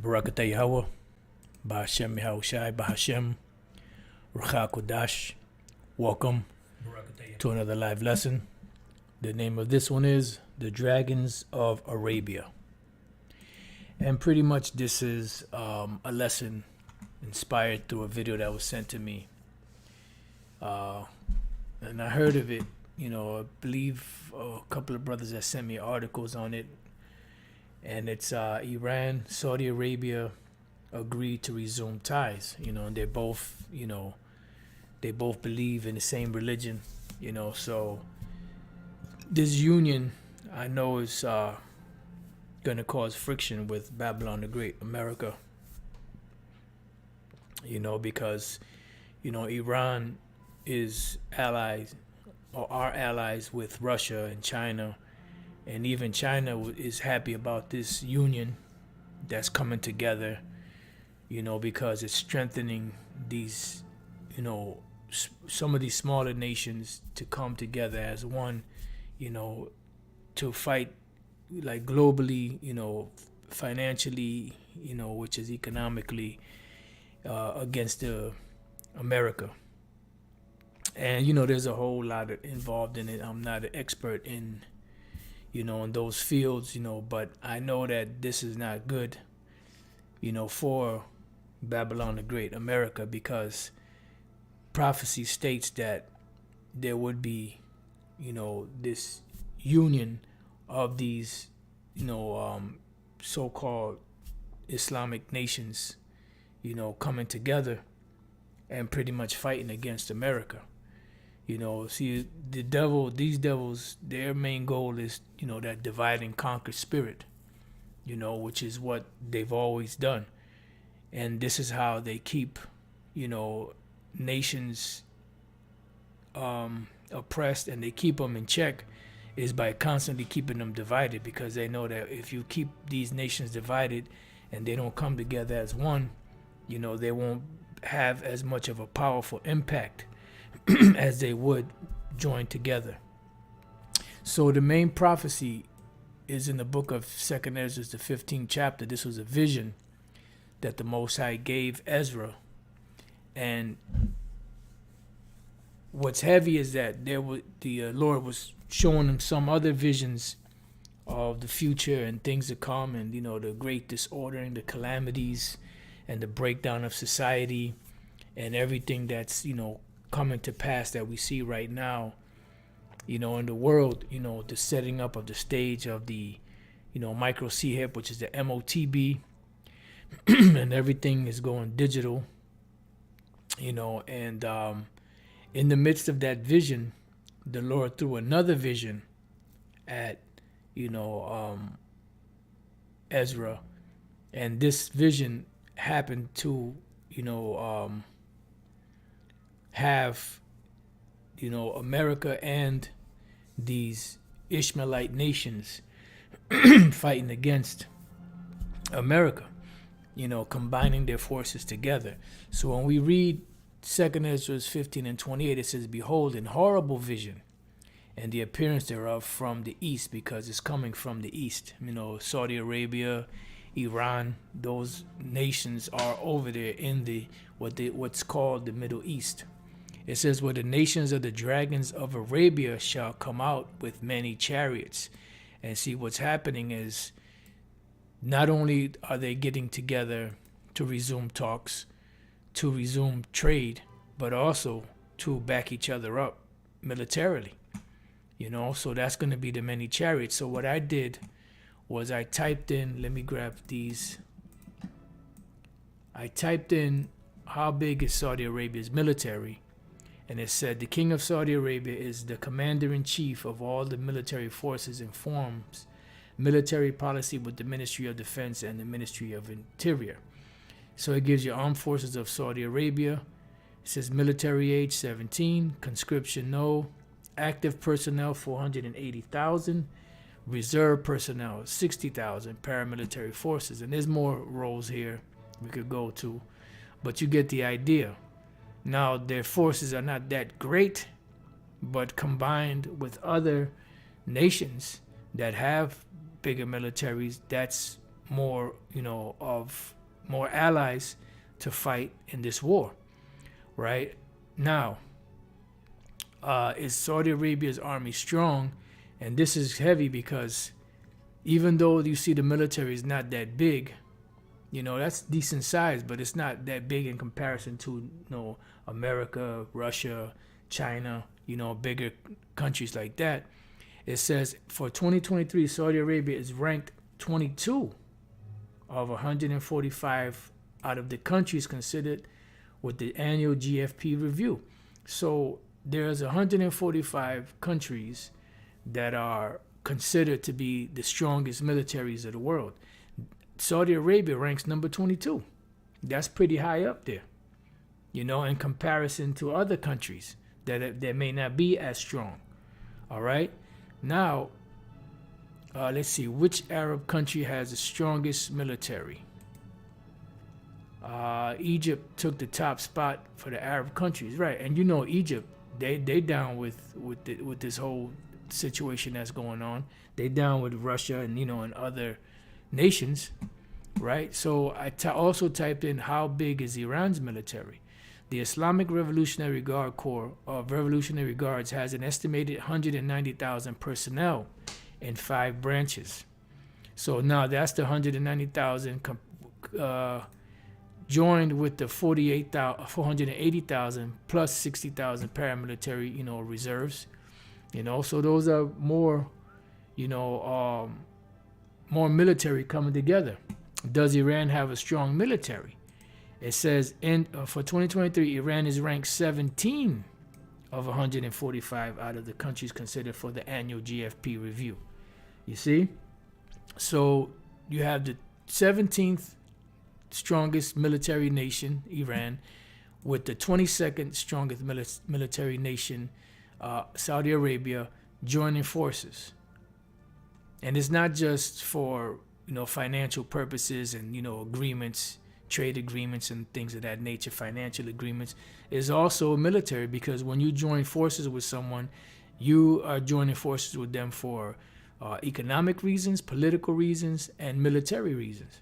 Barakatah Yahweh, Bahashem Yahushai, Bahashem, Rucha Kodash. Welcome to another live lesson. The name of this one is The Dragons of Arabia. And pretty much this is a lesson inspired through a video that was sent to me. And I heard of it, I believe a couple of brothers that sent me articles on it. And it's Iran, Saudi Arabia agreed to resume ties, and they both believe in the same religion, so this union I know is going to cause friction with Babylon the Great, America, because, Iran is allies or are allies with Russia and China. And even China is happy about this union that's coming together, because it's strengthening these, some of these smaller nations to come together as one, to fight like globally, financially, which is economically against America. And, there's a whole lot involved in it. I'm not an expert in in those fields, but I know that this is not good, for Babylon the Great, America, because prophecy states that there would be, this union of these, so-called Islamic nations, coming together and pretty much fighting against America. See, these devils, their main goal is, that divide and conquer spirit, which is what they've always done. And this is how they keep, nations oppressed, and they keep them in check is by constantly keeping them divided, because they know that if you keep these nations divided and they don't come together as one, they won't have as much of a powerful impact as they would join together. So the main prophecy is in the book of 2nd Ezra, the 15th chapter. This was a vision that the Most High gave Ezra. And what's heavy is that the Lord was showing him some other visions of the future and things to come, and the great disordering, the calamities, and the breakdown of society, and everything that's coming to pass that we see right now, in the world, the setting up of the stage of the, micro C-HIP, which is the MOTB, and everything is going digital, and in the midst of that vision, the Lord threw another vision at, Ezra, and this vision happened to, have, America and these Ishmaelite nations fighting against America, combining their forces together. So when we read 2nd Ezra 15 and 28, it says, "Behold, in horrible vision, and the appearance thereof from the east," because it's coming from the east. Saudi Arabia, Iran, those nations are over there in the what's called the Middle East. It says, "Where the nations of the dragons of Arabia shall come out with many chariots." And see, what's happening is not only are they getting together to resume talks, to resume trade, but also to back each other up militarily. So that's going to be the many chariots. So what I did was I typed in, let me grab these. I typed in how big is Saudi Arabia's military. And it said the king of Saudi Arabia is the commander-in-chief of all the military forces and forms military policy with the Ministry of Defense and the Ministry of Interior. So it gives you Armed Forces of Saudi Arabia. It says military age 17, conscription no, active personnel 480,000, reserve personnel 60,000, paramilitary forces. And there's more roles here we could go to, but you get the idea. Now, their forces are not that great, but combined with other nations that have bigger militaries, that's more, of more allies to fight in this war, right? Now, is Saudi Arabia's army strong? And this is heavy because even though you see the military is not that big, that's decent size, but it's not that big in comparison to, America, Russia, China, bigger countries like that. It says for 2023, Saudi Arabia is ranked 22 of 145 out of the countries considered with the annual GFP review. So there's 145 countries that are considered to be the strongest militaries of the world. Saudi Arabia ranks number 22. That's pretty high up there, in comparison to other countries that may not be as strong. All right. Now, let's see, which Arab country has the strongest military? Egypt took the top spot for the Arab countries, right? And Egypt, they down with this whole situation that's going on. They down with Russia and and other nations, right? So I also typed in how big is Iran's military. The Islamic Revolutionary Guard Corps of Revolutionary Guards has an estimated 190,000 personnel in 5 branches. So now that's the 190,000 joined with the 480,000 plus 60,000 paramilitary, reserves. So those are more, more military coming together. Does Iran have a strong military? It says for 2023, Iran is ranked 17 of 145 out of the countries considered for the annual GFP review. You see? So you have the 17th strongest military nation, Iran, with the 22nd strongest military nation, Saudi Arabia, joining forces. And it's not just for financial purposes and agreements, trade agreements and things of that nature, financial agreements. It's also military, because when you join forces with someone, you are joining forces with them for economic reasons, political reasons, and military reasons.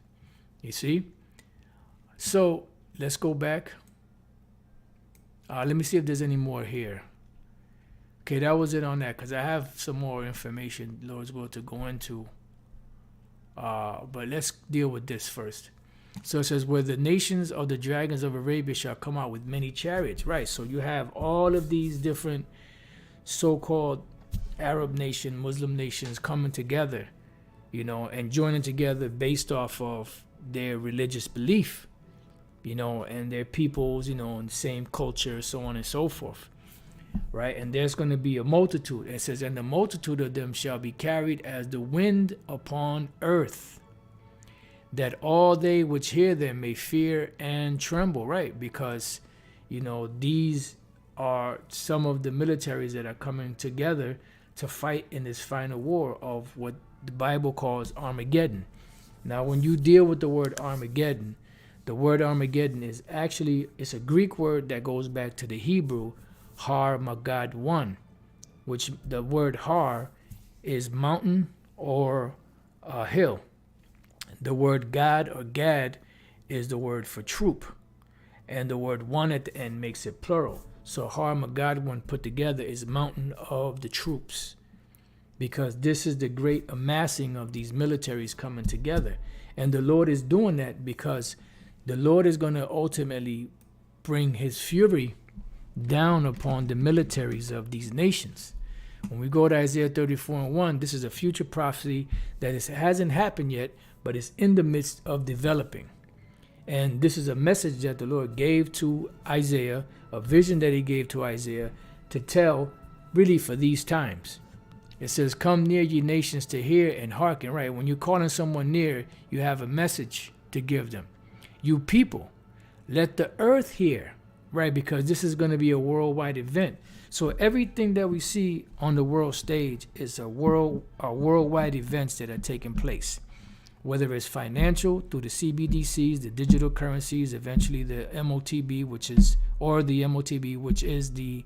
You see? So let's go back. Let me see if there's any more here. Okay, that was it on that, because I have some more information, Lord's will, to go into. But let's deal with this first. So it says, where the nations of the dragons of Arabia shall come out with many chariots. Right, so you have all of these different so-called Arab nation, Muslim nations coming together, and joining together based off of their religious belief, and their peoples, and the same culture, so on and so forth. Right, and there's going to be a multitude. It says, and the multitude of them shall be carried as the wind upon earth, that all they which hear them may fear and tremble. Right, because these are some of the militaries that are coming together to fight in this final war of what the Bible calls Armageddon. Now, when you deal with the word Armageddon, the word Armageddon is actually, it's a Greek word that goes back to the Hebrew Har Magad 1, which the word Har is mountain or hill. The word God or Gad is the word for troop, and the word one at the end makes it plural. So Har Magad 1 put together is mountain of the troops, because this is the great amassing of these militaries coming together. And the Lord is doing that because the Lord is going to ultimately bring his fury down upon the militaries of these nations. When we go to Isaiah 34:1, this is a future prophecy that hasn't happened yet, but it's in the midst of developing. And this is a message that the Lord gave to Isaiah, a vision that he gave to Isaiah to tell really for these times. It says, come near ye nations to hear and hearken. Right, when you're calling someone near, you have a message to give them. You people, let the earth hear. Right, because this is going to be a worldwide event. So everything that we see on the world stage is a worldwide events that are taking place. Whether it's financial through the CBDCs, the digital currencies, eventually the MOTB, which is the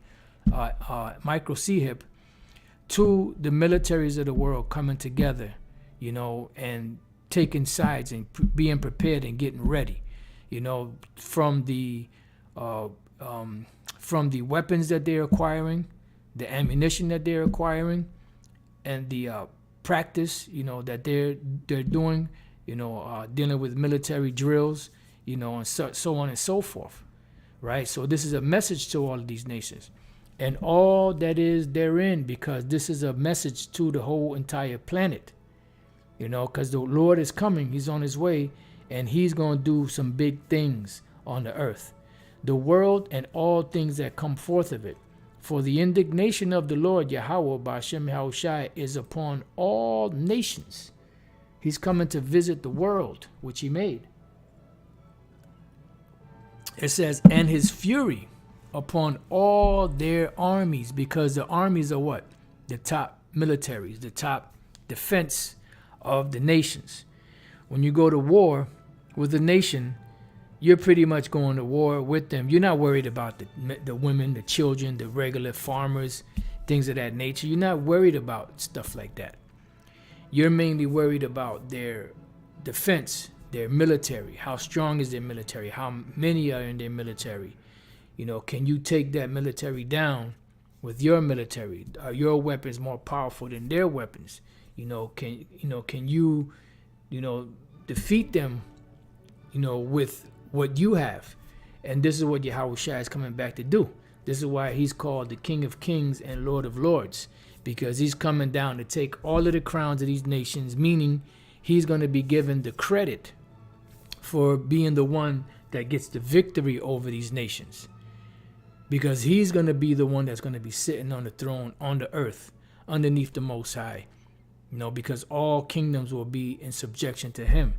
micro CHIP, to the militaries of the world coming together, and taking sides and being prepared and getting ready. from the weapons that they're acquiring, the ammunition that they're acquiring, and the practice, that they're doing, dealing with military drills, and so on and so forth, right? So this is a message to all of these nations and all that is therein, because this is a message to the whole entire planet, because the Lord is coming. He's on his way, and he's going to do some big things on the earth, the world, and all things that come forth of it. For the indignation of the Lord Yahweh Ba'Shem Yahushai is upon all nations. He's coming to visit the world which he made. It says, and his fury upon all their armies, because the armies are what? The top militaries, the top defense of the nations. When you go to war with a nation, you're pretty much going to war with them. You're not worried about the women, the children, the regular farmers, things of that nature. You're not worried about stuff like that. You're mainly worried about their defense, their military. How strong is their military? How many are in their military? Can you take that military down with your military? Are your weapons more powerful than their weapons? Can you defeat them, with what you have? And this is what Yahushua is coming back to do. This is why he's called the King of Kings and Lord of Lords, because he's coming down to take all of the crowns of these nations, meaning he's going to be given the credit for being the one that gets the victory over these nations, because he's going to be the one that's going to be sitting on the throne on the earth underneath the Most High, because all kingdoms will be in subjection to him,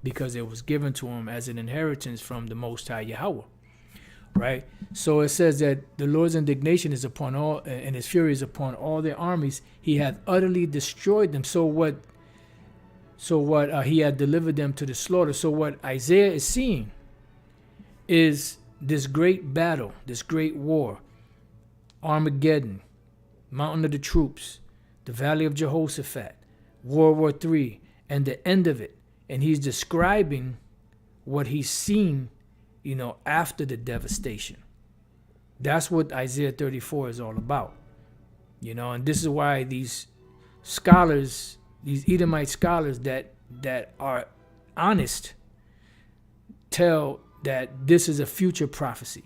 because it was given to him as an inheritance from the Most High Yahweh, right? So it says that the Lord's indignation is upon all, and his fury is upon all their armies. He hath utterly destroyed them. So what he had delivered them to the slaughter. So what Isaiah is seeing is this great battle, this great war, Armageddon, Mountain of the Troops, the Valley of Jehoshaphat, World War III, and the end of it. And he's describing what he's seen, after the devastation. That's what Isaiah 34 is all about. And this is why these scholars, these Edomite scholars that are honest, tell that this is a future prophecy.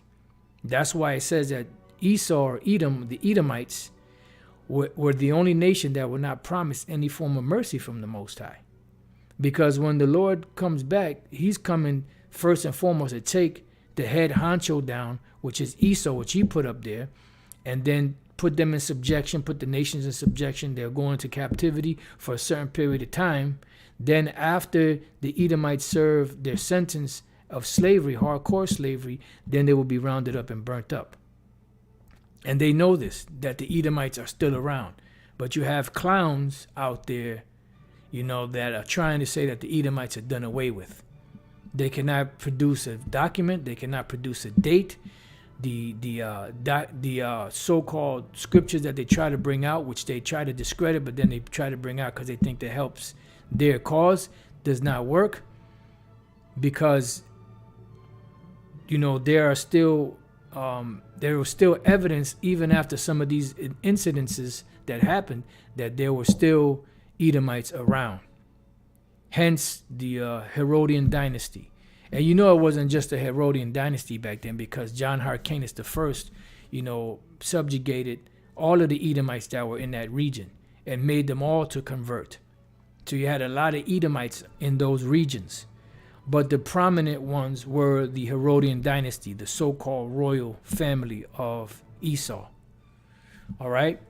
That's why it says that Esau or Edom, the Edomites, were the only nation that would not promise any form of mercy from the Most High. Because when the Lord comes back, he's coming first and foremost to take the head honcho down, which is Esau, which he put up there, and then put them in subjection, put the nations in subjection. They'll go into captivity for a certain period of time. Then after the Edomites serve their sentence of slavery, hardcore slavery, then they will be rounded up and burnt up. And they know this, that the Edomites are still around. But you have clowns out there, that are trying to say that the Edomites are done away with. They cannot produce a document. They cannot produce a date. The so-called scriptures that they try to bring out, which they try to discredit, but then they try to bring out because they think that helps their cause, does not work, because there was still evidence even after some of these incidences that happened that there were still Edomites around. Hence the Herodian dynasty. And it wasn't just a Herodian dynasty back then, because John Hyrcanus I, subjugated all of the Edomites that were in that region and made them all to convert. So you had a lot of Edomites in those regions. But the prominent ones were the Herodian dynasty, the so-called royal family of Esau. All right?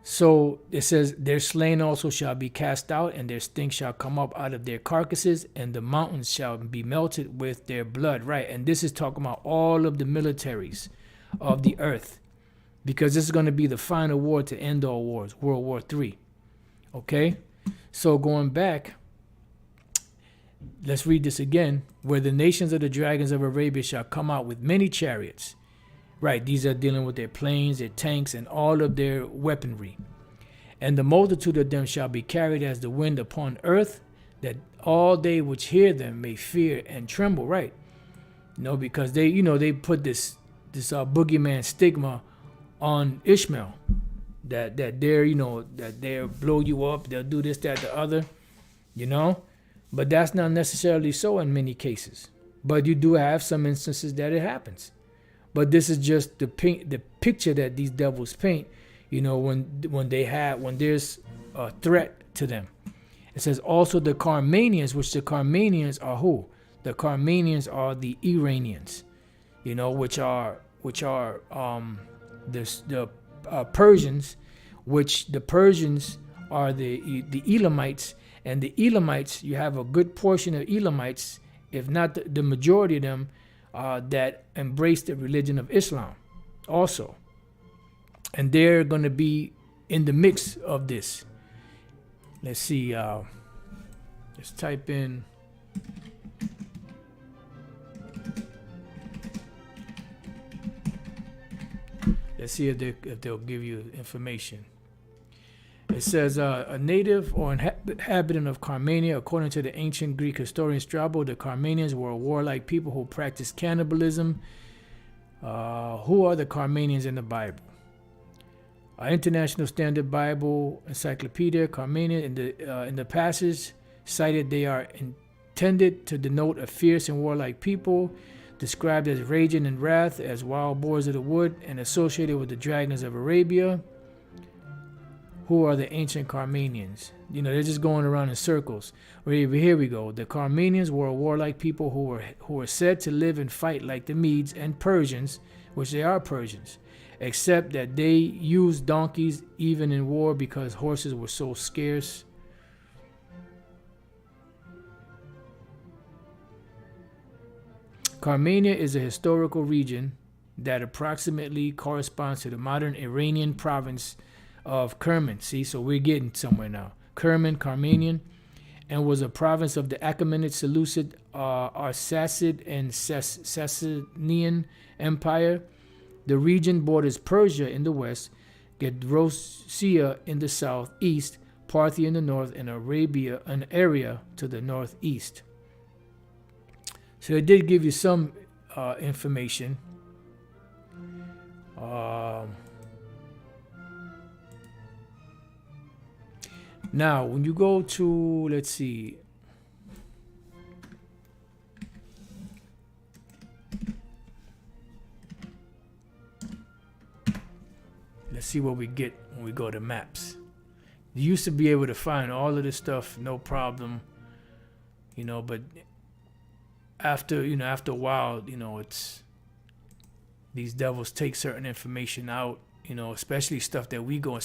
So it says, their slain also shall be cast out, and their stink shall come up out of their carcasses, and the mountains shall be melted with their blood. Right? And this is talking about all of the militaries of the earth, because this is going to be the final war to end all wars, World War III. Okay? So going back, let's read this again. Where the nations of the dragons of Arabia shall come out with many chariots. Right, these are dealing with their planes, their tanks, and all of their weaponry. And the multitude of them shall be carried as the wind upon earth, that all they which hear them may fear and tremble. Right, Because they put this boogeyman stigma on Ishmael, that that they'll blow you up, they'll do this, that, the other, you know. But that's not necessarily so in many cases. But you do have some instances that it happens. But this is just the picture that these devils paint, when there's a threat to them. It says also the Carmanians, which the Carmanians are who? The Carmanians are the Iranians, which are the Persians, which the Persians are the Elamites, and the Elamites, you have a good portion of Elamites, if not the majority of them, that embrace the religion of Islam also. And they're going to be in the mix of this. Let's see. Let's type in. Let's see if they'll give you information. It says a native or inhabitant of Carmania, according to the ancient Greek historian Strabo, the Carmanians were a warlike people who practiced cannibalism. Who are the Carmanians in the Bible? International Standard Bible Encyclopedia, Carmania, in the passage cited, they are intended to denote a fierce and warlike people, described as raging in wrath, as wild boars of the wood, and associated with the dragons of Arabia. Who are the ancient Carmanians? They're just going around in circles. Here we go. The Carmanians were a warlike people who were said to live and fight like the Medes and Persians, which they are Persians, except that they used donkeys even in war because horses were so scarce. Carmania is a historical region that approximately corresponds to the modern Iranian province of Kerman. See, so we're getting somewhere now. Carmanian, and was a province of the Achaemenid, Seleucid, Arsacid, and Sasanian Empire. The region borders Persia in the west, Gedrosia in the southeast, Parthia in the north, and Arabia, an area to the northeast. So it did give you some information. Now, when you go to, let's see. Let's see what we get when we go to maps. You used to be able to find all of this stuff, no problem. But after a while, it's these devils take certain information out, especially the stuff that we go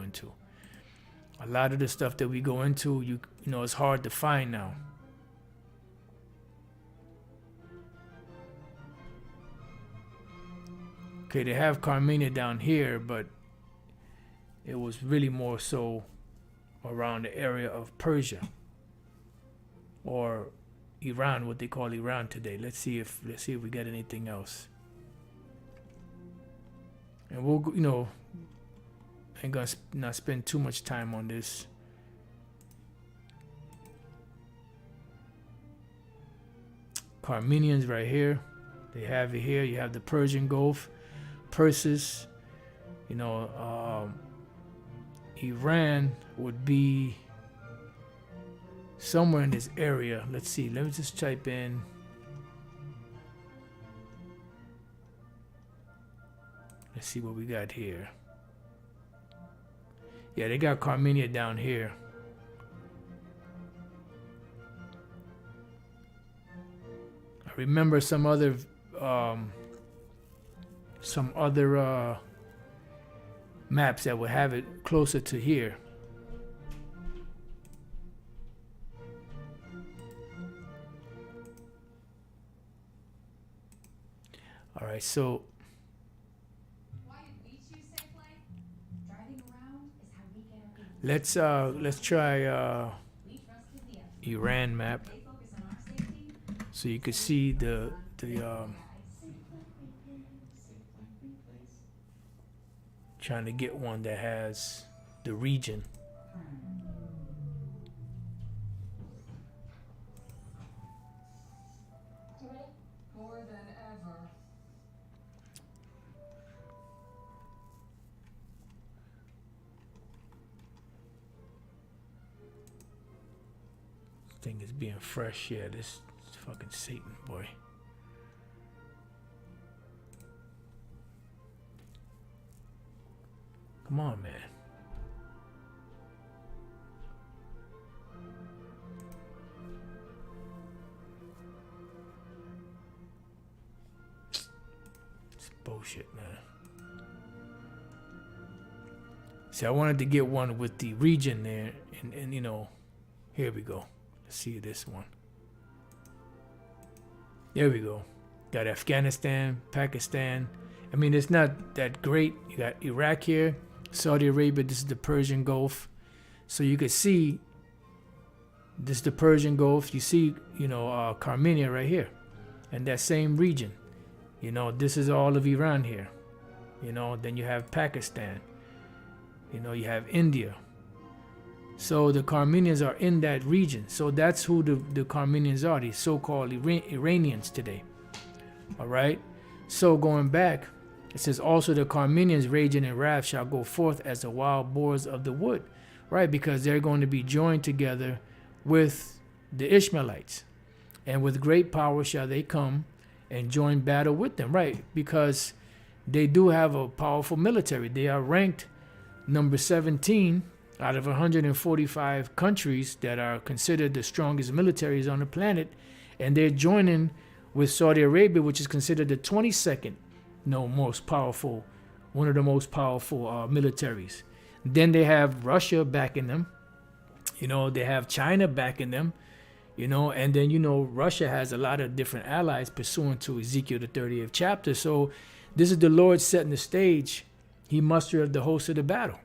into. A lot of the stuff that we go into, it's hard to find now. Okay, they have Carmania down here, but it was really more so around the area of Persia or Iran, what they call Iran today. Let's see if we get anything else. And we'll, ain't gonna not spend too much time on this. Carmanians right here. They have it here. You have the Persian Gulf, Persis. Iran would be somewhere in this area. Let's see. Let me just type in. Let's see what we got here. Yeah, they got Carmania down here. I remember some other maps that would have it closer to here. All right, so let's try Iran map, so you could see the trying to get one that has the region. more than ever. Thing is being fresh. Yeah, this fucking Satan, boy. Come on, man. It's bullshit, man. See, I wanted to get one with the region there, and you know, here we go. Let's see this one. There we go. Got Afghanistan, Pakistan. I mean, it's not that great. You got Iraq here, Saudi Arabia. This is the Persian Gulf. So you could see this is the Persian Gulf. You see, you know, Carmania right here. And that same region. You know, this is all of Iran here. You know, then you have Pakistan. You know, you have India. So the Carmanians are in that region. So that's who the Carmanians are, these so-called Iranians today. All right. So going back, it says also the Carmanians raging in wrath shall go forth as the wild boars of the wood. Right. Because they're going to be joined together with the Ishmaelites. And with great power shall they come and join battle with them. Right. Because they do have a powerful military. They are ranked number 17 out of 145 countries that are considered the strongest militaries on the planet, and they're joining with Saudi Arabia, which is considered the 22nd most powerful, one of the most powerful militaries. Then they have Russia backing them, you know, they have China backing them, you know, and then, you know, Russia has a lot of different allies pursuant to Ezekiel the 30th chapter. So this is the Lord setting the stage. He mustered the host of the battle.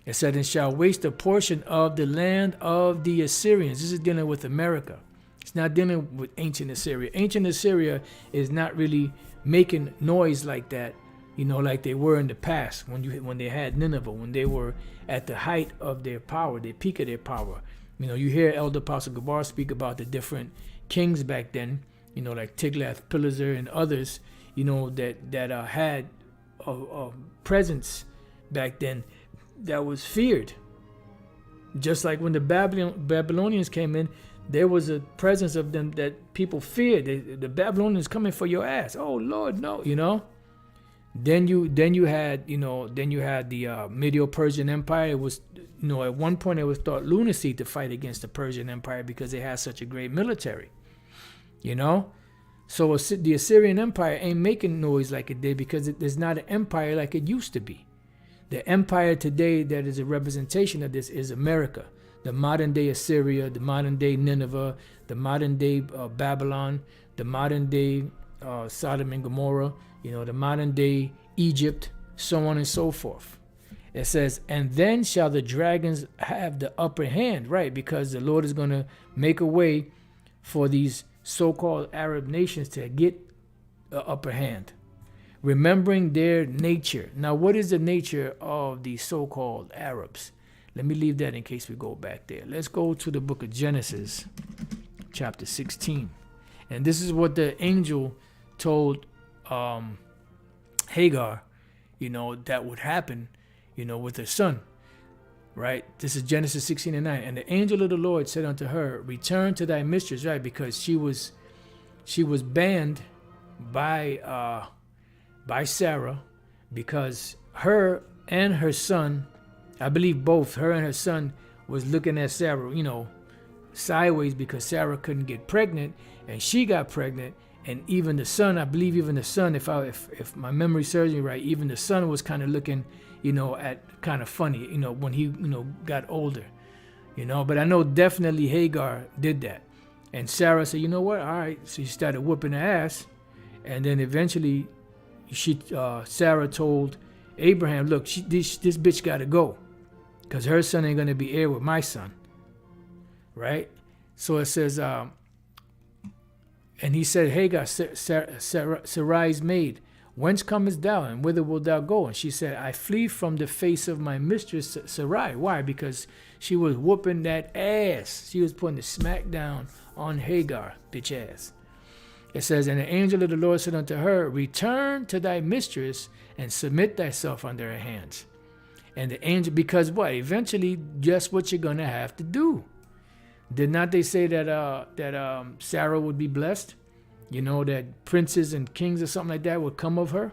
It said, and shall waste a portion of the land of the Assyrians. This is dealing with America. It's not dealing with ancient Assyria. Ancient Assyria is not really making noise like that, you know, like they were in the past when they had Nineveh, when they were at the height of their power, the peak of their power. You know, you hear Elder Apostle Gabar speak about the different kings back then, you know, like Tiglath-Pileser and others, you know, that had a presence back then that was feared. Just like when the Babylonians came in, there was a presence of them that people feared. The Babylonians coming for your ass. Oh Lord, no, you know. Then you had the Medo-Persian Empire. It was, you know, at one point it was thought lunacy to fight against the Persian Empire because they had such a great military, you know. So the Assyrian Empire ain't making noise like it did because there's not an empire like it used to be. The empire today that is a representation of this is America, the modern day Assyria, the modern day Nineveh, the modern day Babylon, the modern day Sodom and Gomorrah, you know, the modern day Egypt, so on and so forth. It says, and then shall the dragons have the upper hand, right? Because the Lord is going to make a way for these so-called Arab nations to get the upper hand. Remembering their nature. Now, what is the nature of the so-called Arabs? Let me leave that in case we go back there. Let's go to the book of Genesis, chapter 16. And this is what the angel told Hagar, you know, that would happen, you know, with her son. Right? This is Genesis 16:9. And the angel of the Lord said unto her, return to thy mistress, right? Because she was banned by Sarah, because her and her son, I believe both her and her son, was looking at Sarah, you know, sideways because Sarah couldn't get pregnant, and she got pregnant, and even the son, I believe even the son, if my memory serves me right, even the son was kind of looking, you know, at kind of funny, you know, when he, you know, got older, you know. But I know definitely Hagar did that, and Sarah said, you know what, all right. So she started whooping her ass, and then eventually Sarah told Abraham, look, this bitch got to go because her son ain't going to be heir with my son. Right? So it says, and he said, Hagar, Sarai's maid, whence comest thou and whither wilt thou go? And she said, I flee from the face of my mistress Sarai. Why? Because she was whooping that ass. She was putting the smack down on Hagar, bitch ass. It says, and the angel of the Lord said unto her, return to thy mistress and submit thyself under her hands. And the angel, because what? Eventually, just what you're going to have to do. Did not they say that Sarah would be blessed? You know, that princes and kings or something like that would come of her,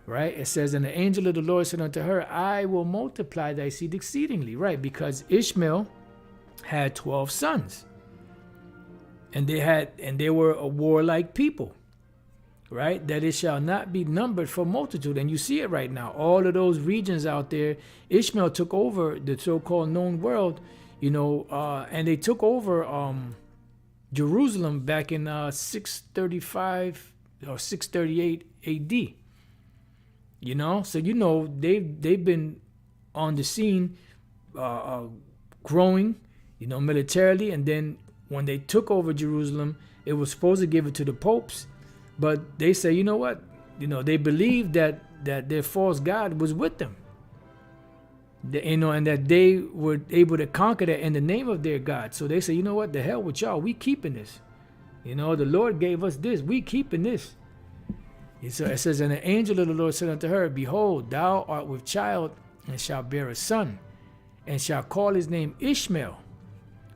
right? It says, and the angel of the Lord said unto her, I will multiply thy seed exceedingly, right? Because Ishmael had 12 sons. And they were a warlike people, right? That it shall not be numbered for multitude. And you see it right now. All of those regions out there, Ishmael took over the so-called known world, you know, and they took over Jerusalem back in 635 or 638 AD. You know, so you know they've been on the scene, growing, you know, militarily, and then when they took over Jerusalem, it was supposed to give it to the popes, but they say, you know what, you know, they believed that their false god was with them, you know, and that they were able to conquer that in the name of their God. So they say, you know what, the hell with y'all, we keeping this. You know, the Lord gave us this, we keeping this. So it says, and the angel of the Lord said unto her, behold, thou art with child, and shalt bear a son, and shall call his name Ishmael.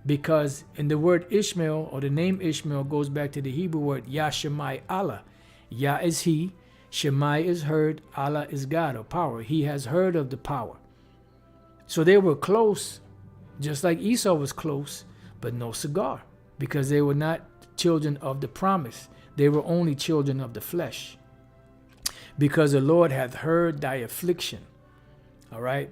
Because in the word Ishmael, or the name Ishmael, goes back to the Hebrew word Yashemai Allah. Yah is he, Shemai is heard, Allah is God or power. He has heard of the power. So they were close, just like Esau was close, but no cigar, because they were not children of the promise. They were only children of the flesh. Because the Lord hath heard thy affliction. All right.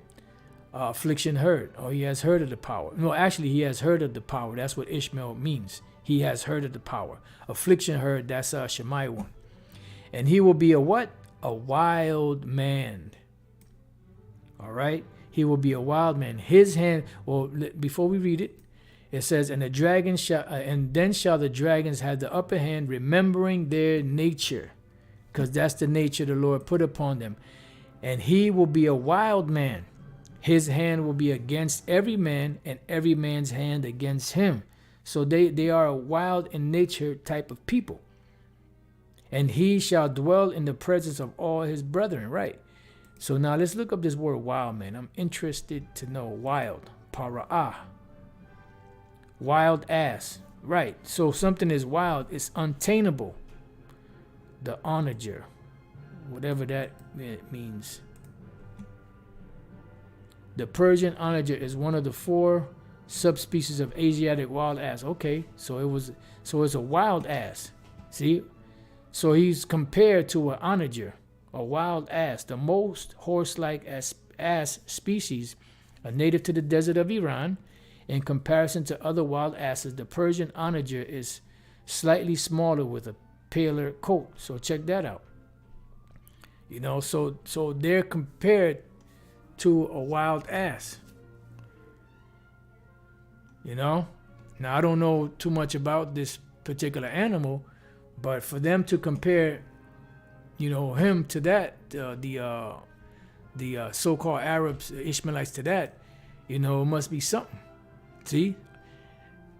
Affliction heard, or he has heard of the power. No, actually, he has heard of the power. That's what Ishmael means. He has heard of the power. Affliction heard, that's Shemai one. And he will be a what? A wild man. All right? He will be a wild man. His hand, well, before we read it, it says, and the dragon shall, and then shall the dragons have the upper hand, remembering their nature, because that's the nature the Lord put upon them. And he will be a wild man. His hand will be against every man, and every man's hand against him. So they are a wild in nature type of people. And he shall dwell in the presence of all his brethren. Right. So now let's look up this word wild, man. I'm interested to know. Wild. Para'ah. Wild ass. Right. So something is wild. It's untameable. The onager. Whatever that means. The Persian onager is one of the 4 subspecies of Asiatic wild ass. Okay, so it's a wild ass. See? So he's compared to an onager, a wild ass, the most horse-like ass species, a native to the desert of Iran. In comparison to other wild asses, the Persian onager is slightly smaller with a paler coat. So check that out. You know, so they're compared to a wild ass. You know, now I don't know too much about this particular animal, but for them to compare, you know, him to that, the so-called Arabs, Ishmaelites to that, you know, it must be something. See,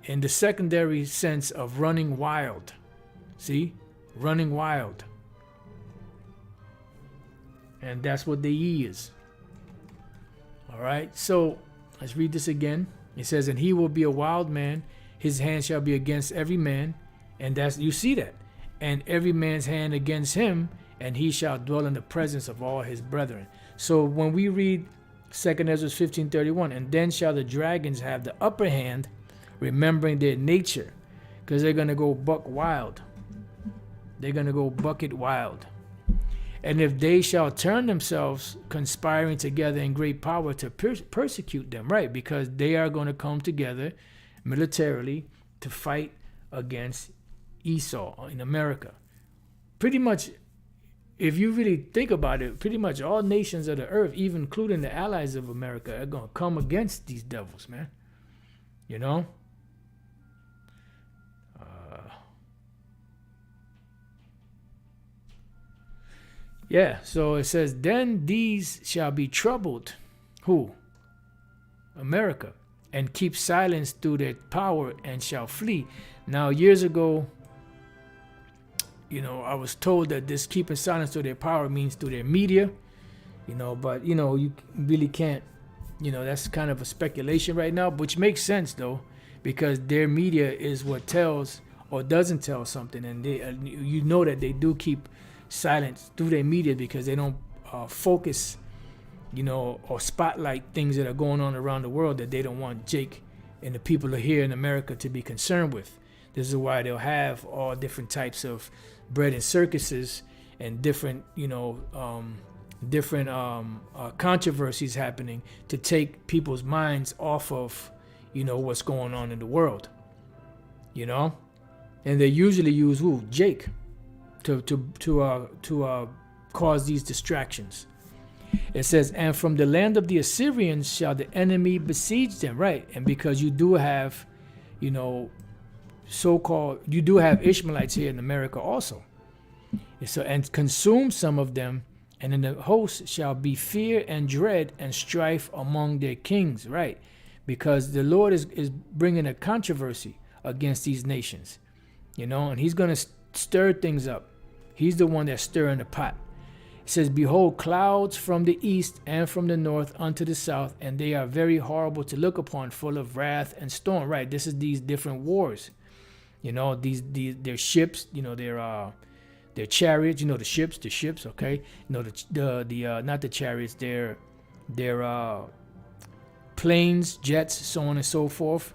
in the secondary sense of running wild. See, running wild, and that's what they is. All right, so let's read this again. It says, and he will be a wild man, his hand shall be against every man, and that's, you see that, and every man's hand against him, and he shall dwell in the presence of all his brethren. So when we read 2 Ezra 15:31, and then shall the dragons have the upper hand, remembering their nature, because they're going to go buck wild. They're going to go bucket wild. And if they shall turn themselves, conspiring together in great power to persecute them, right? Because they are going to come together militarily to fight against Esau in America. Pretty much, if you really think about it, pretty much all nations of the earth, even including the allies of America, are going to come against these devils, man. You know? Yeah, so it says, then these shall be troubled. Who? America. And keep silence through their power and shall flee. Now, years ago, I was told that this keeping silence to their power means through their media, but you really can't, that's kind of a speculation right now, which makes sense though, because their media is what tells or doesn't tell something, and they, that they do keep silence through their media because they don't focus, or spotlight things that are going on around the world that they don't want Jake and the people here in America to be concerned with. This is why they'll have all different types of bread and circuses and different, controversies happening to take people's minds off of, what's going on in the world, and they usually use Jake to cause these distractions. It says, and from the land of the Assyrians shall the enemy besiege them, right? And because you do have, you do have Ishmaelites here in America also. And consume some of them, and in the host shall be fear and dread and strife among their kings, right? Because the Lord is bringing a controversy against these nations, and he's going to stir things up. He's the one that's stirring the pot. It says, behold, clouds from the east and from the north unto the south, and they are very horrible to look upon, full of wrath and storm, right? This is these different wars. Their ships, their chariots, the ships, okay? Not the chariots, their planes, jets, so on and so forth.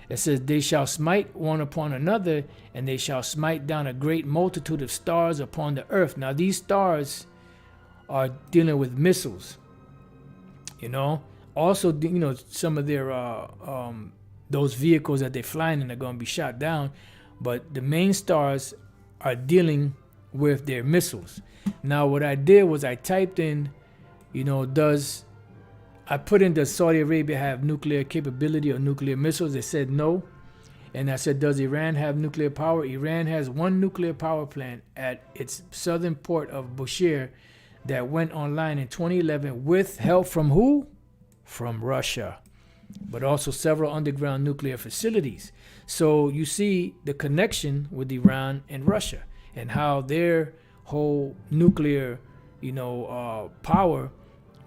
It says, they shall smite one upon another, and they shall smite down a great multitude of stars upon the earth. Now, these stars are dealing with missiles, Also, some of their, those vehicles that they're flying in are going to be shot down. But the main stars are with their missiles. Now, what I did was I typed in, I put in, does Saudi Arabia have nuclear capability or nuclear missiles? They said no. And I said, does Iran have nuclear power? Iran has one nuclear power plant at its southern port of Bushehr that went online in 2011 with help from who? From Russia, but also several underground nuclear facilities. So you see the connection with Iran and Russia and how their whole nuclear, power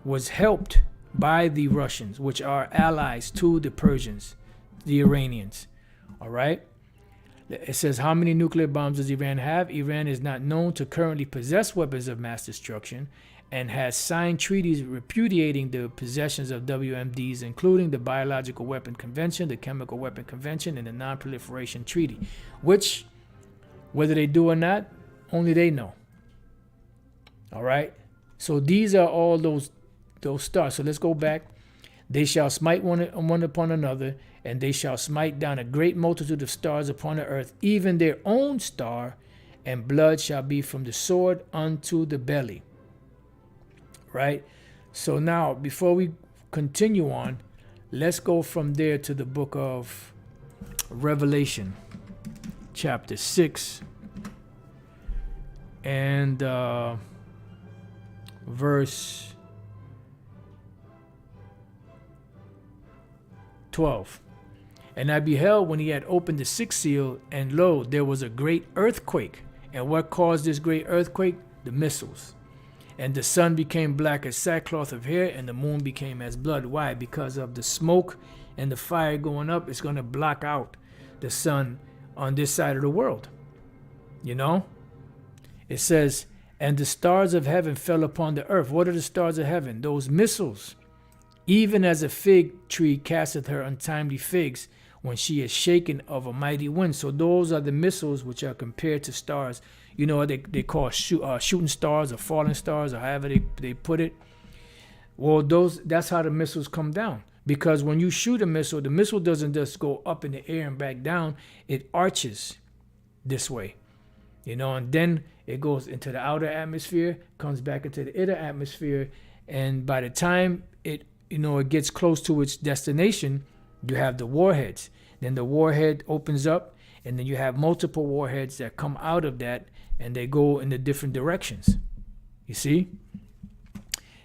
was helped by the Russians, which are allies to the Persians, the Iranians. All right. It says, how many nuclear bombs does Iran have? Iran is not known to currently possess weapons of mass destruction and has signed treaties repudiating the possessions of WMDs, including the Biological Weapon Convention, the Chemical Weapon Convention, and the Non-Proliferation Treaty, which, whether they do or not, only they know. All right. So these are all those stars. So let's go back. They shall smite one upon another, and they shall smite down a great multitude of stars upon the earth, even their own star, and blood shall be from the sword unto the belly. Right? So now, before we continue on, let's go from there to the book of Revelation, chapter 6, and verse 12. And I beheld when he had opened the sixth seal, and lo, there was a great earthquake. And what caused this great earthquake? The missiles. And the sun became black as sackcloth of hair, and the moon became as blood. Why? Because of the smoke and the fire going up. It's going to block out the sun on this side of the world. It says, and the stars of heaven fell upon the earth. What are the stars of heaven? Those missiles. Even as a fig tree casteth her untimely figs when she is shaken of a mighty wind. So those are the missiles which are compared to stars. They call shooting stars or falling stars, or however they put it. Well, that's how the missiles come down. Because when you shoot a missile, the missile doesn't just go up in the air and back down. It arches this way. And then it goes into the outer atmosphere, comes back into the inner atmosphere, and by the time it gets close to its destination, you have the warheads. Then the warhead opens up, and then you have multiple warheads that come out of that, and they go in the different directions. You see?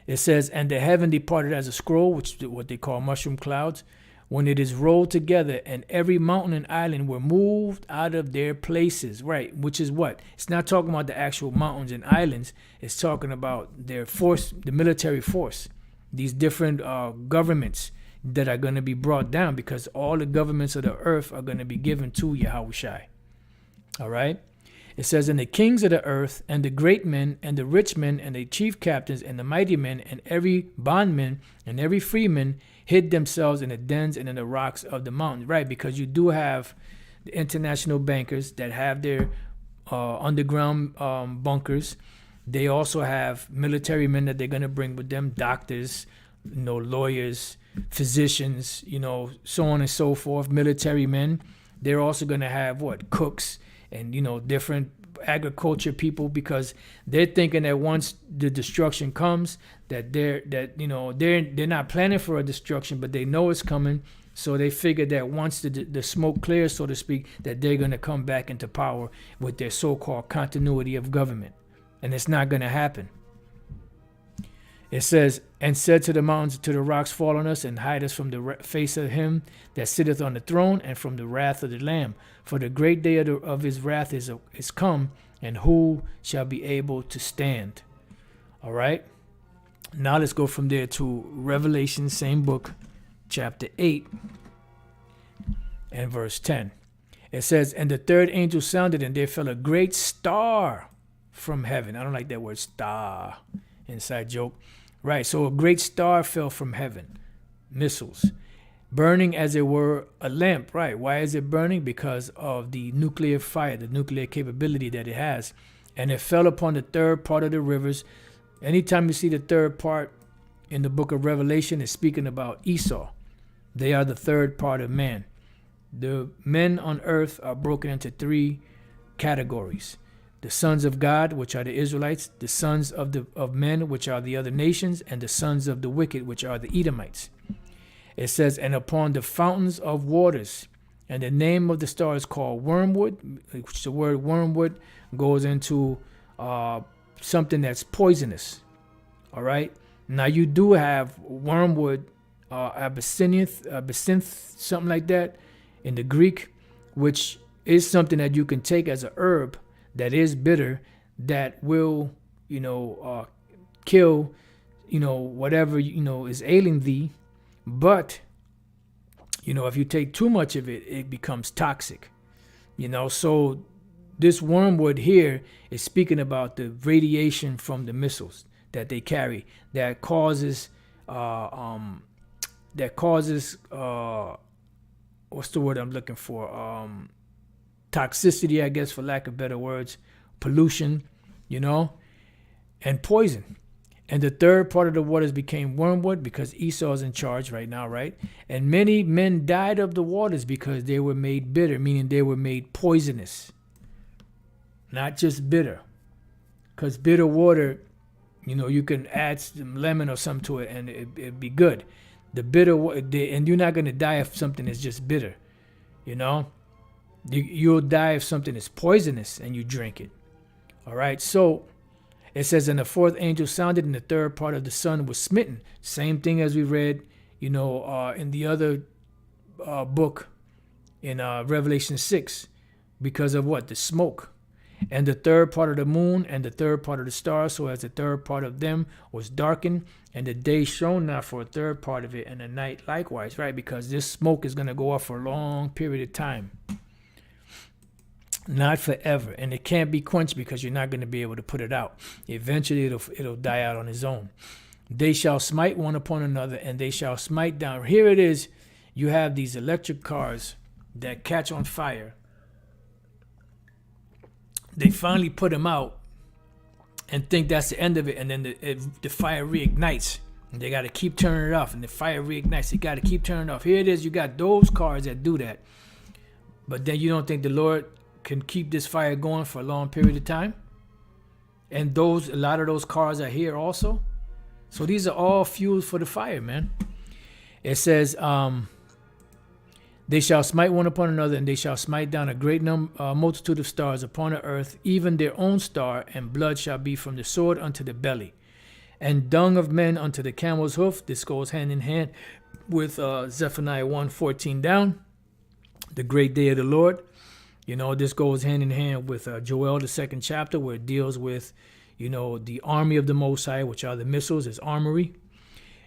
It says, and the heaven departed as a scroll, which is what they call mushroom clouds, when it is rolled together, and every mountain and island were moved out of their places. Right, which is what? It's not talking about the actual mountains and islands. It's talking about their force, the military force, these different governments that are going to be brought down, because all the governments of the earth are going to be given to Yahushai. All right. It says, and the kings of the earth, and the great men, and the rich men, and the chief captains, and the mighty men, and every bondman, and every freeman hid themselves in the dens and in the rocks of the mountains. Right, because you do have the international bankers that have their underground bunkers. They also have military men that they're going to bring with them, doctors, lawyers, physicians, so on and so forth, military men. They're also going to have cooks and different agriculture people, because they're thinking that once the destruction comes, that they're not planning for a destruction, but they know it's coming. So they figure that once the smoke clears, so to speak, that they're going to come back into power with their so-called continuity of government. And it's not going to happen. It says, and said to the mountains, to the rocks, fall on us, and hide us from the face of him that sitteth on the throne, and from the wrath of the Lamb. For the great day of his wrath is come, and who shall be able to stand? All right. Now let's go from there to Revelation, same book, chapter 8 and verse 10. It says, and the third angel sounded, and there fell a great star from heaven. I don't like that word star, inside joke. Right, so a great star fell from heaven, missiles, burning as it were a lamp. Right, why is it burning? Because of the nuclear fire, the nuclear capability that it has. And it fell upon the third part of the rivers. Anytime you see the third part in the book of Revelation, it's speaking about Esau. They are the third part of man. The men on earth are broken into three categories. The sons of God, which are the Israelites, the sons of men, which are the other nations, and the sons of the wicked, which are the Edomites. It says, and upon the fountains of waters, and the name of the star is called wormwood, which the word wormwood goes into something that's poisonous. All right. Now you do have wormwood, absinthe, something like that in the Greek, which is something that you can take as a herb that is bitter, that will, kill, whatever, is ailing thee. But, if you take too much of it, it becomes toxic, So this wormwood here is speaking about the radiation from the missiles that they carry that causes, what's the word I'm looking for? Toxicity, I guess, for lack of better words, pollution, and poison. And the third part of the waters became wormwood, because Esau is in charge right now, right? And many men died of the waters because they were made bitter, meaning they were made poisonous. Not just bitter. Because bitter water, you can add some lemon or something to it and it'd be good. The bitter water, and you're not going to die if something is just bitter, You'll die if something is poisonous and you drink it. All right. So it says, and the fourth angel sounded, and the third part of the sun was smitten. Same thing as we read, in the other book in Revelation 6, because of what? The smoke. And the third part of the moon and the third part of the stars, so as the third part of them was darkened, and the day shone not for a third part of it, and the night likewise, right? Because this smoke is going to go off for a long period of time. Not forever, and it can't be quenched, because you're not going to be able to put it out. Eventually it'll die out on its own. They shall smite one upon another, and they shall smite down. Here it is. You have these electric cars that catch on fire. They finally put them out and think that's the end of it, and then the fire reignites. And they got to keep turning it off, and the fire reignites. They got to keep turning it off. Here it is. You got those cars that do that. But then you don't think the Lord can keep this fire going for a long period of time? And a lot of those cars are here also. So these are all fuels for the fire, man. It says, they shall smite one upon another, and they shall smite down a great multitude of stars upon the earth, even their own star, and blood shall be from the sword unto the belly, and dung of men unto the camel's hoof. This goes hand in hand with Zephaniah 1:14 down, the great day of the Lord. This goes hand in hand with Joel, the second chapter, where it deals with, the army of the Most High, which are the missiles, his armory.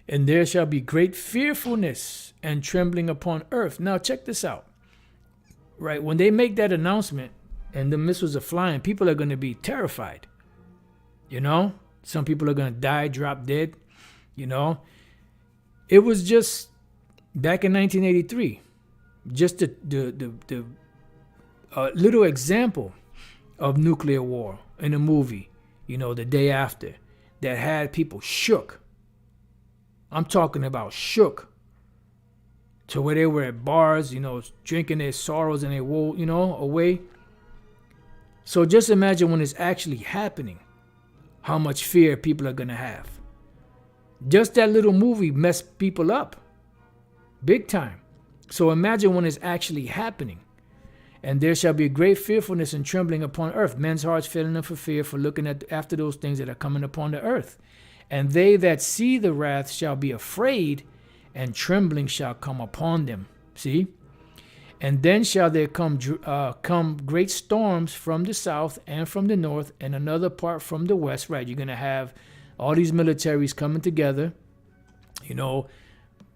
And there shall be great fearfulness and trembling upon earth. Now, check this out. Right? When they make that announcement and the missiles are flying, people are going to be terrified. Some people are going to die, drop dead. It was just back in 1983, just the little example of nuclear war in a movie, the day after, that had people shook. I'm talking about shook to where they were at bars, drinking their sorrows and their woe, away. So just imagine when it's actually happening, how much fear people are going to have. Just that little movie messed people up big time. So imagine when it's actually happening. And there shall be great fearfulness and trembling upon earth. Men's hearts failing them for fear, for looking after those things that are coming upon the earth. And they that see the wrath shall be afraid, and trembling shall come upon them. See? And then shall there come great storms from the south and from the north, and another part from the west. Right? You're going to have all these militaries coming together,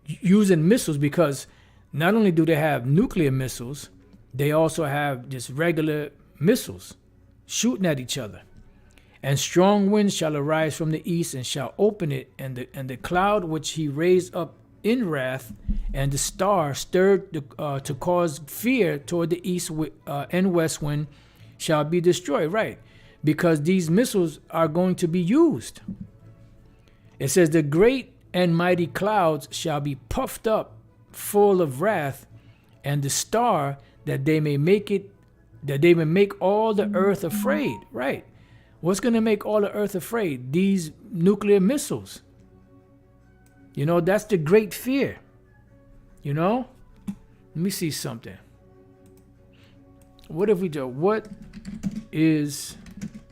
using missiles, because not only do they have nuclear missiles, they also have just regular missiles shooting at each other. And strong winds shall arise from the east and shall open it, and the cloud which he raised up in wrath, and the star stirred to cause fear toward the east and west wind shall be destroyed. Right? Because these missiles are going to be used. It says the great and mighty clouds shall be puffed up full of wrath, and the star that they may make all the earth afraid. Right? What's going to make all the earth afraid? These nuclear missiles. That's the great fear. Let me see something. What if we do? What is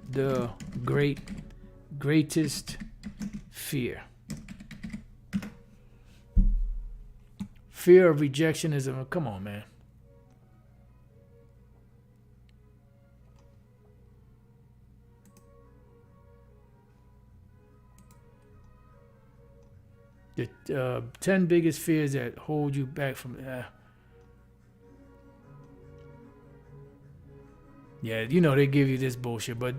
the greatest fear? Fear of rejection is come on, man. The 10 biggest fears that hold you back from yeah, they give you this bullshit, but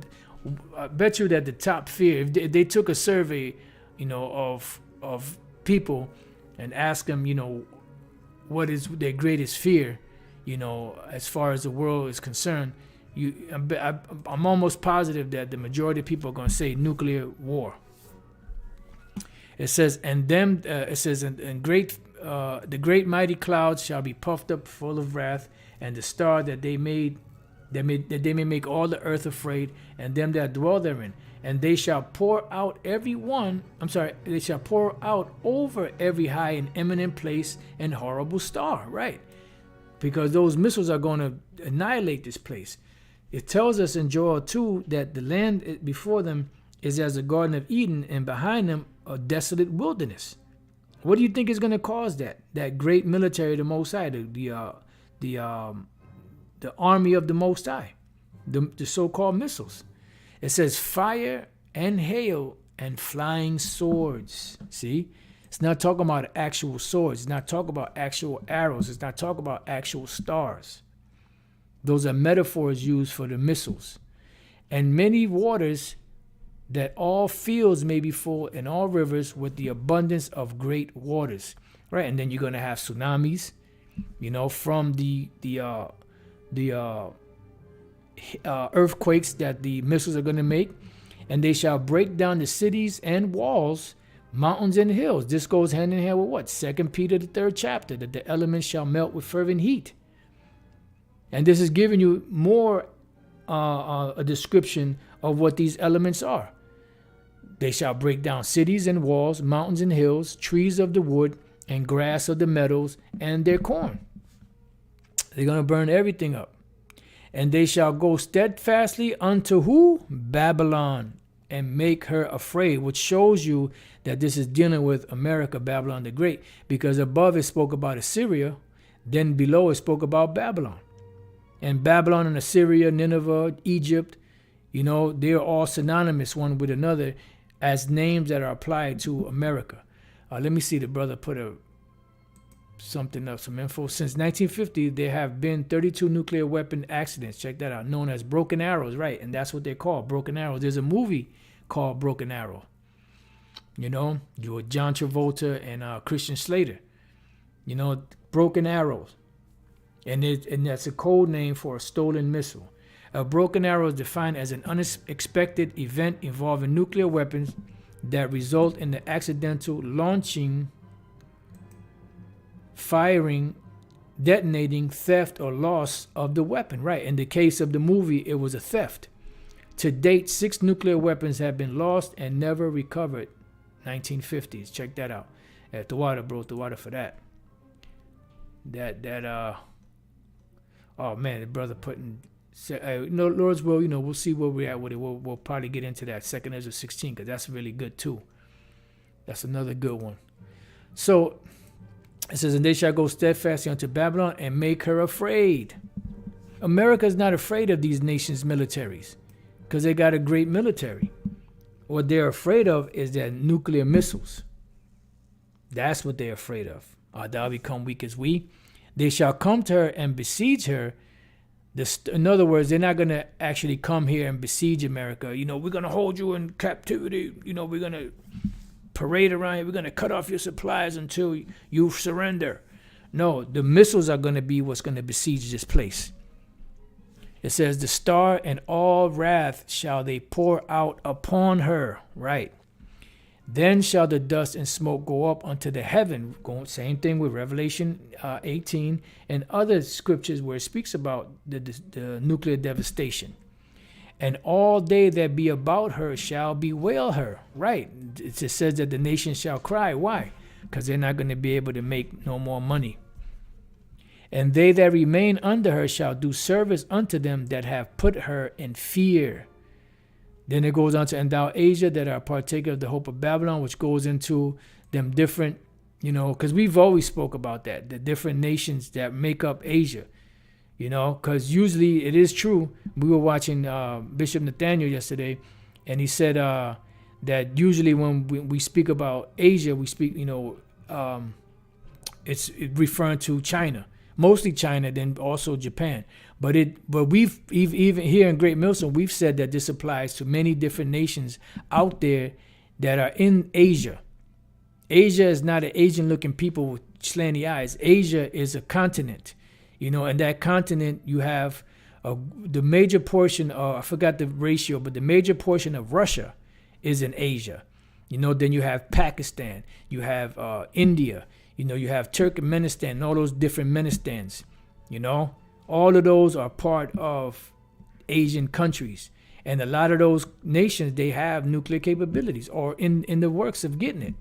I bet you that the top fear, if they took a survey, of people and asked them, what is their greatest fear, as far as the world is concerned, I'm almost positive that the majority of people are going to say nuclear war. It says, and them. It says, and great, the great mighty clouds shall be puffed up, full of wrath, and the star that they may make all the earth afraid, and them that dwell therein. And they shall pour out they shall pour out over every high and eminent place and horrible star. Right? Because those missiles are going to annihilate this place. It tells us in Joel 2 that the land before them is as a Garden of Eden, and behind them a desolate wilderness. What do you think is going to cause that? That great military of the Most High, the army of the Most High, the so-called missiles. It says fire and hail and flying swords. See? It's not talking about actual swords. It's not talking about actual arrows. It's not talking about actual stars. Those are metaphors used for the missiles. And many waters, that all fields may be full, and all rivers with the abundance of great waters. Right? And then you're going to have tsunamis, from the earthquakes that the missiles are going to make. And they shall break down the cities and walls, mountains and hills. This goes hand in hand with what? 2 Peter, the 3rd chapter, that the elements shall melt with fervent heat. And this is giving you more a description of what these elements are. They shall break down cities and walls, mountains and hills, trees of the wood, and grass of the meadows, and their corn. They're going to burn everything up. And they shall go steadfastly unto who? Babylon, and make her afraid, which shows you that this is dealing with America, Babylon the Great, because above it spoke about Assyria, then below it spoke about Babylon. And Babylon and Assyria, Nineveh, Egypt, they're all synonymous one with another as names that are applied to America. Let me see, the brother put something up, some info. Since 1950, there have been 32 nuclear weapon accidents. Check that out. Known as broken arrows, right? And that's what they're called, broken arrows. There's a movie called Broken Arrow. You were John Travolta and Christian Slater. Broken arrows. And that's a code name for a stolen missile. A broken arrow is defined as an unexpected event involving nuclear weapons that result in the accidental launching, firing, detonating, theft, or loss of the weapon. Right. In the case of the movie, it was a theft. To date, 6 nuclear weapons have been lost and never recovered. 1950s. Check that out. At the water, bro. The water for that. Oh man, the brother putting. Lord's will, we'll see where we're at with it. We'll probably get into that 2 Ezra 16 because that's really good too. That's another good one. So it says, and they shall go steadfastly unto Babylon and make her afraid. America is not afraid of these nations' militaries because they got a great military. What they're afraid of is their nuclear missiles. That's what they're afraid of. Thou become weak as we. They shall come to her and besiege her. In other words, they're not going to actually come here and besiege America. We're going to hold you in captivity. We're going to parade around you. We're going to cut off your supplies until you surrender. No, the missiles are going to be what's going to besiege this place. It says, the star and all wrath shall they pour out upon her. Right. Then shall the dust and smoke go up unto the heaven. Same thing with Revelation 18 and other scriptures where it speaks about the nuclear devastation. And all they that be about her shall bewail her. Right. It says that the nations shall cry. Why? Because they're not going to be able to make no more money. And they that remain under her shall do service unto them that have put her in fear. Then it goes on to, and thou Asia that are partaker of the hope of Babylon, which goes into them different, because we've always spoke about that, the different nations that make up Asia, because usually it is true. We were watching Bishop Nathaniel yesterday, and he said that usually when we speak about Asia, we speak, it's referring to China, mostly China, then also Japan. But we've even here in Great Millstone, we've said that this applies to many different nations out there that are in Asia. Asia is not an Asian-looking people with slanty eyes. Asia is a continent, and that continent you have the major portion. I forgot the ratio, but the major portion of Russia is in Asia. Then you have Pakistan, you have India, you have Turkmenistan, and all those different Ministans, All of those are part of Asian countries. And a lot of those nations, they have nuclear capabilities or in the works of getting it.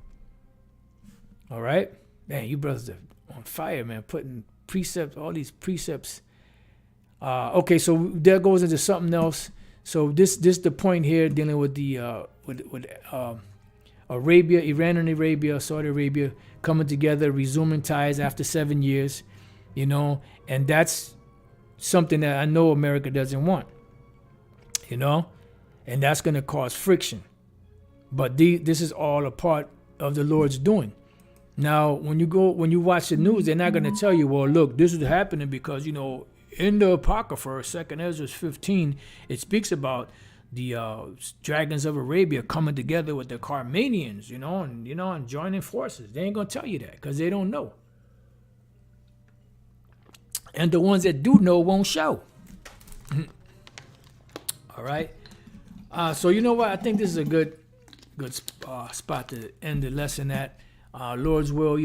All right? Man, you brothers are on fire, man, putting precepts, all these precepts. Okay, so that goes into something else. So this the point here dealing with the with Arabia, Iran and Arabia, Saudi Arabia coming together, resuming ties after 7 years, and that's something that I know America doesn't want, and that's going to cause friction. But this is all a part of the Lord's doing. Now, when you watch the news, they're not going to tell you, well, look, this is happening because, in the Apocrypha, 2 Ezra 15, it speaks about the dragons of Arabia coming together with the Carmanians, and joining forces. They ain't going to tell you that because they don't know. And the ones that do know won't show. All right. So you know what? I think this is a good spot to end the lesson at. Lord's will,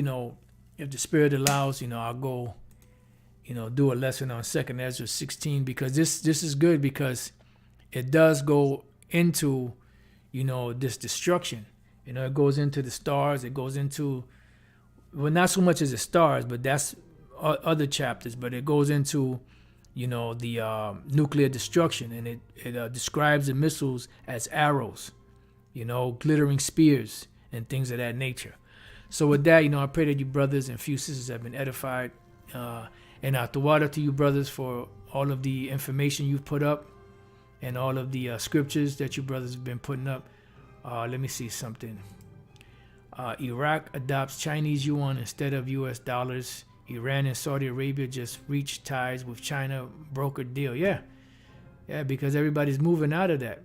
if the Spirit allows, I'll go, do a lesson on 2 Ezra 16 because this is good because it does go into, this destruction. It goes into the stars. It goes into, well, not so much as the stars, but that's other chapters, but it goes into the nuclear destruction, and it describes the missiles as arrows. glittering spears and things of that nature. So with that, I pray that you brothers and few sisters have been edified. And I water to you brothers for all of the information you've put up and all of the scriptures that you brothers have been putting up. Let me see something. Iraq adopts Chinese yuan instead of U.S. dollars. Iran and Saudi Arabia just reached ties with China, brokered deal. Yeah, because everybody's moving out of that.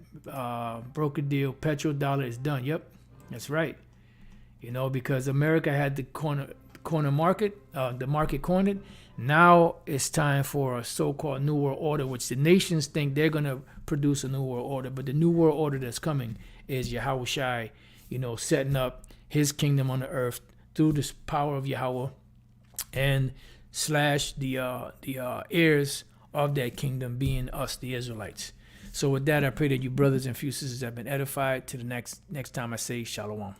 Brokered deal, petrodollar is done. Yep, that's right. Because America had the corner market, the market cornered. Now it's time for a so-called New World Order, which the nations think they're going to produce a New World Order. But the New World Order that's coming is Yahweh Shai, setting up his kingdom on the earth through the power of Yahweh and / the heirs of that kingdom being us, the Israelites. So with that, I pray that you brothers and few sisters have been edified. To the next time I say shalom.